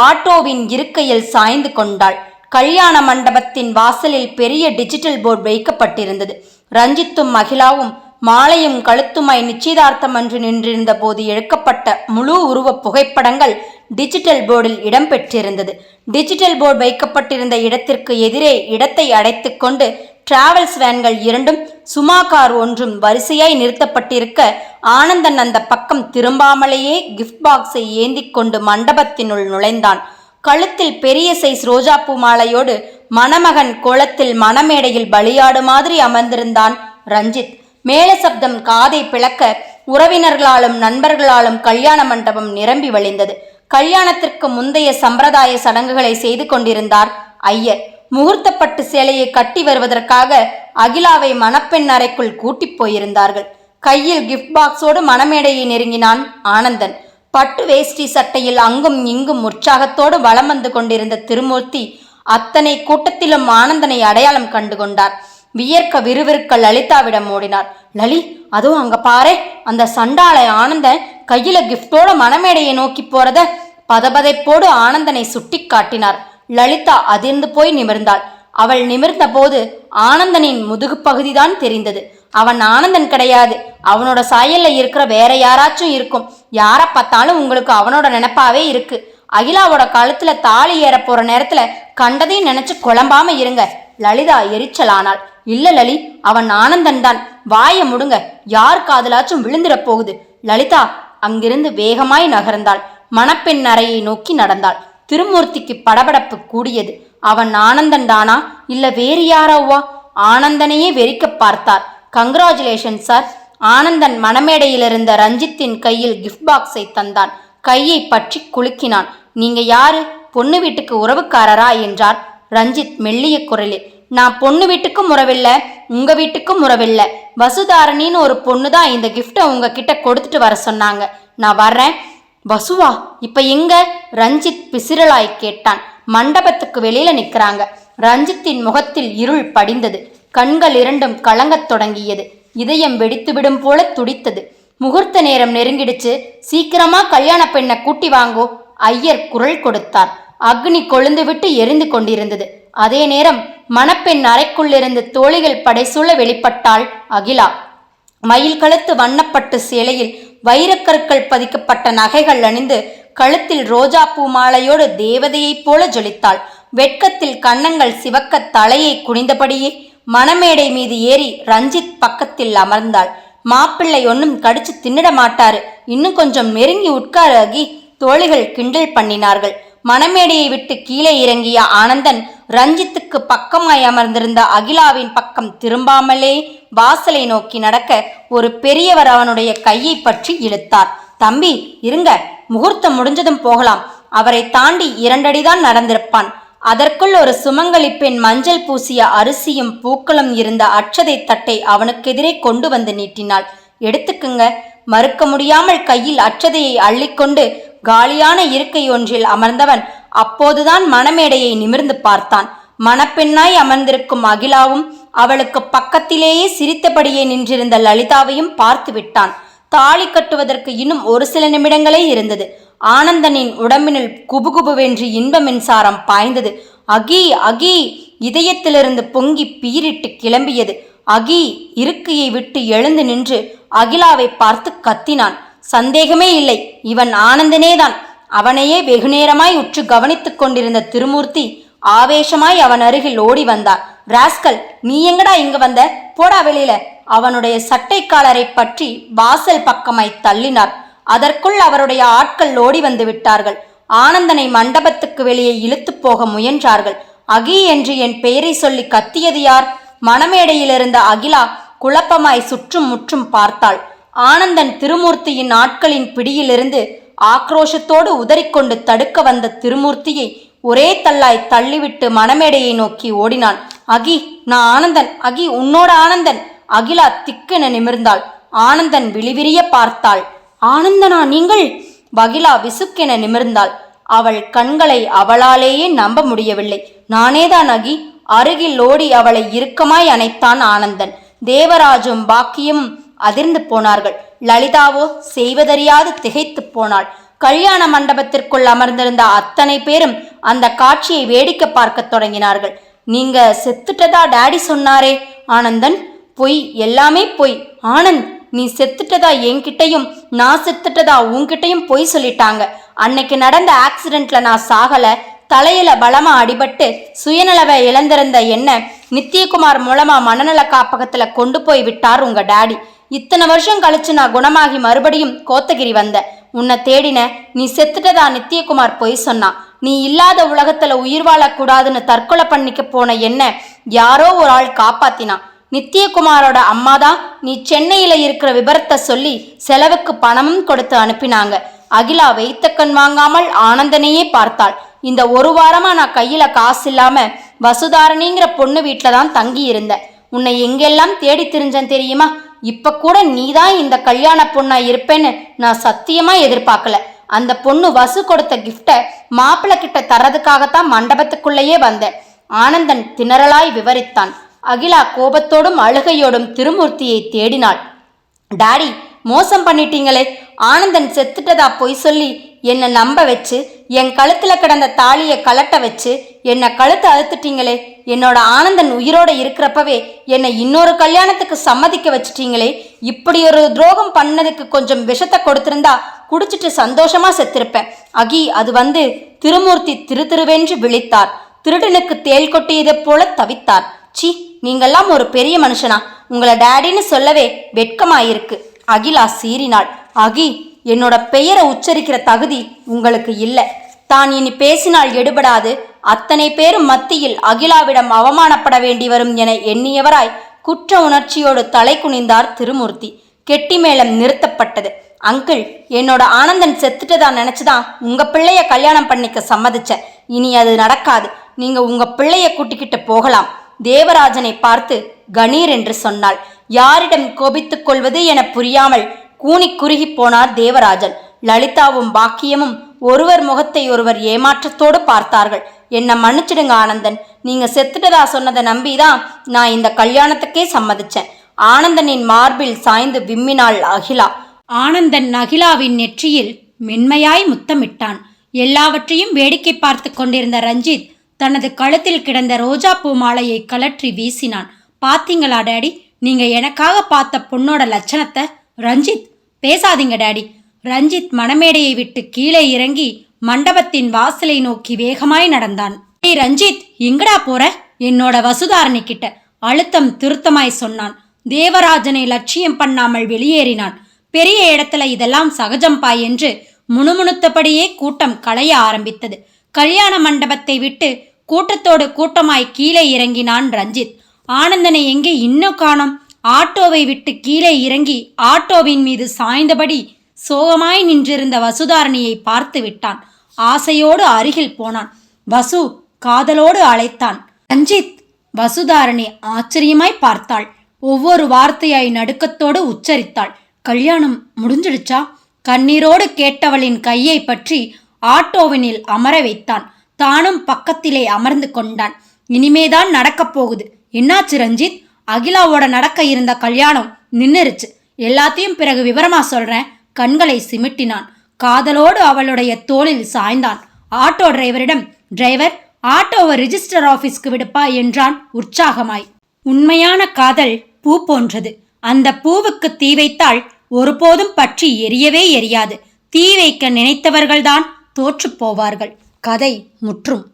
ஆட்டோவின் இருக்கையில் சாய்ந்து கொண்டாள். கல்யாண மண்டபத்தின் வாசலில் பெரிய டிஜிட்டல் போர்டு வைக்கப்பட்டிருந்தது. ரஞ்சித்தும் அகிலாவும் மாலையும் கழுத்துமாய் நிச்சயதார்த்தம் அன்று நின்றிருந்த போது எடுக்கப்பட்ட முழு உருவ புகைப்படங்கள் டிஜிட்டல் போர்டில் இடம்பெற்றிருந்தது. டிஜிட்டல் போர்டு வைக்கப்பட்டிருந்த இடத்திற்கு எதிரே இடத்தை அடைத்து கொண்டு டிராவல்ஸ் வேன்கள் 2ம் சுமா கார் ஒன்றும் வரிசையாய் நிறுத்தப்பட்டிருக்க ஆனந்தன் அந்த பக்கம் திரும்பாமலேயே கிஃப்ட் பாக்ஸை ஏந்தி கொண்டு மண்டபத்தினுள் நுழைந்தான். கழுத்தில் பெரிய சைஸ் ரோஜாப்பூ மாலையோடு மணமகன் கோலத்தில் மணமேடையில் பலியாடு மாதிரி அமர்ந்திருந்தான் ரஞ்சித். மேல சப்தம் காதை பிளக்க உறவினர்களாலும் நண்பர்களாலும் கல்யாண மண்டபம் நிரம்பி வழிந்தது. கல்யாணத்திற்கு முந்தைய சம்பிரதாய சடங்குகளை செய்து கொண்டிருந்தார் ஐயர். முகூர்த்தப்பட்டு சேலையை கட்டி வருவதற்காக அகிலாவை மணப்பெண் அறைக்குள் கூட்டிப் போயிருந்தார்கள். கையில் கிஃப்ட் பாக்ஸோடு மணமேடையை நெருங்கினான் ஆனந்தன். பட்டு வேஷ்டி சட்டையில் அங்கும் இங்கும் உற்சாகத்தோடு வலம் வந்து கொண்டிருந்த திருமூர்த்தி அத்தனை கூட்டத்திலும் ஆனந்தனை அடையாளம் கண்டு கொண்டார். வியர்க்க விறுவிறுக்க லலிதாவிடம் ஓடினார். லலி, அதுவும் அங்க பாரே, அந்த சண்டாளை ஆனந்தன் கையில கிஃப்டோட மணமேடையை நோக்கி போறத. பதபதைப்போடு ஆனந்தனை சுட்டி காட்டினார். லலிதா அதிர்ந்து போய் நிமிர்ந்தாள். அவள் நிமிர்ந்த போது ஆனந்தனின் முதுகு பகுதிதான் தெரிந்தது. அவன் ஆனந்தன் கிடையாது, அவனோட சாயல்ல இருக்கிற வேற யாராச்சும் இருக்கும். யாரை பார்த்தாலும் உங்களுக்கு அவனோட நினைப்பாவே இருக்கு. அகிலாவோட கழுத்துல தாலி ஏற போற நேரத்துல கண்டதையும் நினைச்சு குழம்பாம இருங்க. லலிதா எரிச்சலானாள். இல்ல லலி, அவன் ஆனந்தன் தான், வாய முடுங்க, யார் காதலாச்சும் விழுந்துட போகுது. லலிதா அங்கிருந்து வேகமாய் நகர்ந்தாள். மணப்பெண் அறையை நோக்கி நடந்தாள். திருமூர்த்திக்கு படபடப்பு கூடியது. அவன் ஆனந்தன் தானா இல்ல வேறு யாராவா? ஆனந்தனையே வெறிக்க பார்த்தார். கங்க்ராச்சுலேஷன் சார், ஆனந்தன் மணமேடையிலிருந்த ரஞ்சித்தின் கையில் கிஃப்ட் பாக்ஸை தந்தான். கையை பற்றி குலுக்கினான். நீங்க யாரு? பொண்ணு வீட்டுக்கு உறவுக்காரரா என்றார் ரஞ்சித் மெல்லிய குரலில். நான் பொண்ணு வீட்டுக்கும் உறவில்லை, உங்க வீட்டுக்கும் உறவில்லை. வசுதாரணின்னு ஒரு பொண்ணு தான் இந்த கிஃப்டை உங்ககிட்ட கொடுத்துட்டு வர சொன்னாங்க. நான் வர்றேன். வசுவா? இப்ப எங்க? ரஞ்சித் பிசிறலாய் கேட்டான். மண்டபத்துக்கு வெளியில நிக்கிறாங்க. ரஞ்சித்தின் முகத்தில் இருள் படிந்தது. கண்கள் இரண்டும் கலங்கத் தொடங்கியது. இதயம் வெடித்துவிடும் போல துடித்தது. முகூர்த்த நேரம் நெருங்கிடுச்சு, சீக்கிரமா கல்யாண பெண்ணை கூட்டி வாங்கோ. ஐயர் குரல் கொடுத்தார். அக்னி கொழுந்து விட்டு எரிந்து கொண்டிருந்தது. அதே நேரம் மணப்பெண் அறைக்குள்ளிருந்து தோழிகள் படைசூழ வெளிப்பட்டாள் அகிலா. மயில் கழுத்து வண்ணப்பட்டு சேலையில் வைரக்கற்கள் பதிக்கப்பட்ட நகைகள் அணிந்து கழுத்தில் ரோஜா பூ மாலையோடு தேவதையைப் போல ஜொலித்தாள். வெட்கத்தில் கன்னங்கள் சிவக்க தலையை குனிந்தபடியே மணமேடை மீது ஏறி ரஞ்சித் பக்கத்தில் அமர்ந்தாள். மாப்பிள்ளை ஒன்னும் கடிச்சு தின்னிட மாட்டாரு, இன்னும் கொஞ்சம் நெருங்கி உட்காராகி தோழிகள் கிண்டல் பண்ணினார்கள். மணமேடையை விட்டு கீழே இறங்கிய ஆனந்தன் ரஞ்சித்துக்கு பக்கமாய் அமர்ந்திருந்த அகிலாவின் பக்கம் திரும்பாமலே வாசலை நோக்கி நடக்க ஒரு பெரியவர் அவனுடைய கையை பற்றி இழுத்தார். தம்பி இருங்க, முகூர்த்தம் முடிஞ்சதும் போகலாம். அவரை தாண்டி 2 அடிதான் நடந்திருப்பான். அதற்குள் ஒரு சுமங்கலி பெண் மஞ்சள் பூசிய அரிசியும் பூக்களும் இருந்த அட்சதை தட்டை அவனுக்கு எதிரே கொண்டு வந்து நீட்டினாள். எடுத்துக்குங்க. மறுக்க முடியாமல் கையில் அட்சதையை அள்ளிக்கொண்டு காலியான இருக்கை ஒன்றில் அமர்ந்தவன் அப்போதுதான் மணமேடையை நிமிர்ந்து பார்த்தான். மணப்பெண்ணாய் அமர்ந்திருக்கும் அகிலாவும் அவளுக்கு பக்கத்திலேயே சிரித்தபடியே நின்றிருந்த லலிதாவையும் பார்த்து விட்டான். தாலி கட்டுவதற்கு இன்னும் ஒரு சில நிமிடங்களே இருந்தது. ஆனந்தனின் உடம்பினில் குபுகுபுவென்று இன்ப மின்சாரம் பாய்ந்தது. அகி அகி இதயத்திலிருந்து பொங்கி பீரிட்டு கிளம்பியது. அகி இருக்கையை விட்டு எழுந்து நின்று அகிலாவை பார்த்து கத்தினான். சந்தேகமே இல்லை, இவன் ஆனந்தனேதான். அவனையே வெகுநேரமாய் உற்று கவனித்துக் கொண்டிருந்த திருமூர்த்தி ஆவேசமாய் அவன் அருகில் ஓடி வந்தார். ராஸ்கல், நீ எங்கடா இங்க வந்த? போடா வெளியில. அவனுடைய சட்டை காலரை பற்றி வாசல் பக்கமாய் தள்ளினார். அதற்குள் அவருடைய ஆட்கள் ஓடி வந்து விட்டார்கள். ஆனந்தனை மண்டபத்துக்கு வெளியே இழுத்து போக முயன்றார்கள். அகி என்று என் பெயரை சொல்லி கத்தியது யார்? மணமேடையிலிருந்த அகிலா குழப்பமாய் சுற்றும் முற்றும் பார்த்தாள். ஆனந்தன் திருமூர்த்தியின் ஆட்களின் பிடியிலிருந்து ஆக்ரோஷத்தோடு உதறிக்கொண்டு தடுக்க வந்த திருமூர்த்தியை ஒரே தள்ளாய் தள்ளிவிட்டு மணமேடையை நோக்கி ஓடினான். அகி, நான் ஆனந்தன். அகி, உன்னோட ஆனந்தன். அகிலா திக்கென நிமிர்ந்தாள். ஆனந்தன் விழிவிரிய பார்த்தாள். ஆனந்தனா நீங்கள்? அகிலா விசுக்கென நிமிர்ந்தாள். அவள் கண்களை அவளாலேயே நம்ப முடியவில்லை. நானேதான் அகி. அருகில் ஓடி அவளை இறுக்கமாய் அணைத்தான் ஆனந்தன். தேவராஜும் பாக்கியமும் அதிர்ந்து போனார்கள். லலிதாவோ செய்வதறியாது திகைத்து போனாள். கல்யாண மண்டபத்திற்குள் அமர்ந்திருந்த அத்தனை பேரும் அந்த காட்சியை வேடிக்கை பார்க்க தொடங்கினார்கள். நீங்க செத்துட்டதா டாடி சொன்னாரே ஆனந்தன்? பொய், எல்லாமே பொய். ஆனந்த், நீ செத்துட்டதா என்கிட்டையும் நான் செத்துட்டதா உன்கிட்டையும் பொய் சொல்லிட்டாங்க. அன்னைக்கு நடந்த ஆக்சிடென்ட்ல நான் சாகல. தலையில பலமா அடிபட்டு சுயநலவை இழந்திருந்த என்ன நித்தியகுமார் மூலமா மனநல காப்பகத்துல கொண்டு போய் விட்டார் உங்க டாடி. இத்தனை வருஷம் கழிச்சு நான் குணமாகி மறுபடியும் கோத்தகிரி வந்த. உன்னை தேடின. நீ செத்துட்டதா நித்தியகுமார் பொய் சொன்னான். நீ இல்லாத உலகத்துல உயிர் வாழக்கூடாதுன்னு தற்கொலை பண்ணிக்க போன என்ன யாரோ ஒரு ஆள் காப்பாத்தினான். நித்தியகுமாரோட அம்மாதான் நீ சென்னையில இருக்கிற விபரத்தை சொல்லி செலவுக்கு பணமும் கொடுத்து அனுப்பினாங்க. அகிலா வைத்த கண் வாங்காமல் ஆனந்தனையே பார்த்தாள். இந்த 1 வாரமா நான் கையில காசு இல்லாம வசுதாரணிங்கிற பொண்ணு வீட்டில தான் தங்கி இருந்த. உன்னை எங்கெல்லாம் தேடி திரிஞ்சேன் தெரியுமா? இப்ப கூட நீதான் இந்த கல்யாண பொண்ணா இருப்பேன்னு நான் சத்தியமா எதிர்பார்க்கல. அந்த பொண்ணு வசு கொடுத்த கிஃப்ட மாப்பிள்ளை கிட்ட தர்றதுக்காகத்தான் மண்டபத்துக்குள்ளேயே வந்தேன். ஆனந்தன் திணறலாய் விவரித்தான். அகிலா கோபத்தோடும் அழுகையோடும் திருமூர்த்தியை தேடினாள். டாடி, மோசம் பண்ணிட்டீங்களே. ஆனந்தன் செத்துட்டதா பொய் சொல்லி என்னை நம்ப வச்சு என் கழுத்துல கிடந்த தாலியை கலட்ட வச்சு என்னை கழுத்தை அழுத்துட்டீங்களே. என்னோட ஆனந்தன் உயிரோட இருக்கிறப்பவே என்னை இன்னொரு கல்யாணத்துக்கு சம்மதிக்க வச்சுட்டீங்களே. இப்படி ஒரு துரோகம் பண்ணதுக்கு கொஞ்சம் விஷத்தை கொடுத்திருந்தா குடிச்சிட்டு சந்தோஷமா செத்திருப்பேன். அகி, அது திருமூர்த்தி திருவென்று விழித்தார். திருடனுக்கு தேள் கொட்டியதை போல தவித்தார். சி, நீங்கெல்லாம் ஒரு பெரிய மனுஷனா? உங்களை டாடின்னு சொல்லவே வெட்கமாயிருக்கு. அகிலா சீறினாள். அகி, என்னோட பெயரை உச்சரிக்கிற தகுதி உங்களுக்கு இல்லை. தான் இனி பேசினால் எடுபடாது. அத்தனை பேரும் மத்தியில் அகிலாவிடம் அவமானப்பட வேண்டி வரும் என எண்ணியவராய் குற்ற உணர்ச்சியோடு தலை குனிந்தார் திருமூர்த்தி. கெட்டி மேளம் நிறுத்தப்பட்டது. அங்கிள், என்னோட ஆனந்தன் செத்துட்டதா நினைச்சுதான் உங்க பிள்ளைய கல்யாணம் பண்ணிக்க சம்மதிச்ச. இனி அது நடக்காது. நீங்க உங்க பிள்ளைய கூட்டிக்கிட்டு போகலாம். தேவராஜனை பார்த்து கணீர் என்று சொன்னாள். யாரிடம் கோபித்துக் கொள்வது என புரியாமல் கூனி குறுகி போனார் தேவராஜன். லலிதாவும் பாக்கியமும் ஒருவர் முகத்தை ஒருவர் ஏமாற்றத்தோடு பார்த்தார்கள். என்னை மன்னிச்சிடுங்க ஆனந்தன், நீங்க செத்துட்டதா சொன்னதை நம்பிதான் நான் இந்த கல்யாணத்துக்கே சம்மதிச்சேன். ஆனந்தனின் மார்பில் சாய்ந்து விம்மினாள் அகிலா. ஆனந்தன் அகிலாவின் நெற்றியில் மென்மையாய் முத்தமிட்டான். எல்லாவற்றையும் வேடிக்கை பார்த்து கொண்டிருந்த ரஞ்சித் தனது கழுத்தில் கிடந்த ரோஜா பூ மாலையை கலற்றி வீசினான். பாத்தீங்களா டேடி, நீங்க எனக்காக பார்த்த பொண்ணோட லட்சணத்தை? ரஞ்சித், பேசாதீங்க டேடி. ரஞ்சித் மணமேடையை விட்டு கீழே இறங்கி மண்டபத்தின் வாசலை நோக்கி வேகமாய் நடந்தான். ஏய் ரஞ்சித், எங்கடா போற? என்னோட வசுதாரணி கிட்ட அழுத்தம் திருத்தமாய் சொன்னான். தேவராஜனை லட்சியம் பண்ணாமல் வெளியேறினான். பெரிய இடத்துல இதெல்லாம் சகஜம்பா என்று முணுமுணுத்தபடியே கூட்டம் களைய ஆரம்பித்தது. கல்யாண மண்டபத்தை விட்டு கூட்டத்தோடு கூட்டமாய் கீழே இறங்கினான் ரஞ்சித். ஆனந்தனை எங்கே இன்னும் காணோம். ஆட்டோவை விட்டு கீழே இறங்கி ஆட்டோவின் மீது சாய்ந்தபடி சோகமாய் நின்றிருந்த வசுதாரணியை பார்த்து விட்டான். ஆசையோடு அருகில் போனான். வசு, காதலோடு அழைத்தான். ரஞ்சித். வசுதாரணி ஆச்சரியமாய் பார்த்தாள். ஒவ்வொரு வார்த்தையாய் நடுக்கத்தோடு உச்சரித்தாள். கல்யாணம் முடிஞ்சிடுச்சா? கண்ணீரோடு கேட்டவளின் கையை பற்றி ஆட்டோவினில் அமர வைத்தான். தானும் பக்கத்திலே அமர்ந்து கொண்டான். இனிமேதான் நடக்கப் போகுது. என்னாச்சு ரஞ்சித்? அகிலாவோட நடக்க இருந்த கல்யாணம் நின்னுருச்சு. எல்லாத்தையும் பிறகு விவரமா சொல்றேன். கண்களை சிமிட்டினான். காதலோடு அவளுடைய தோளில் சாய்ந்தான். ஆட்டோ டிரைவரிடம், டிரைவர், ஆட்டோவை ரிஜிஸ்டர் ஆபீஸ்க்கு விடுப்பா என்றான் உற்சாகமாய். உண்மையான காதல் பூ போன்றது. அந்த பூவுக்கு தீ வைத்தால் ஒருபோதும் பற்றி எரியவே எரியாது. தீ வைக்க நினைத்தவர்கள்தான் தோற்று போவார்கள். கதை முற்றும்.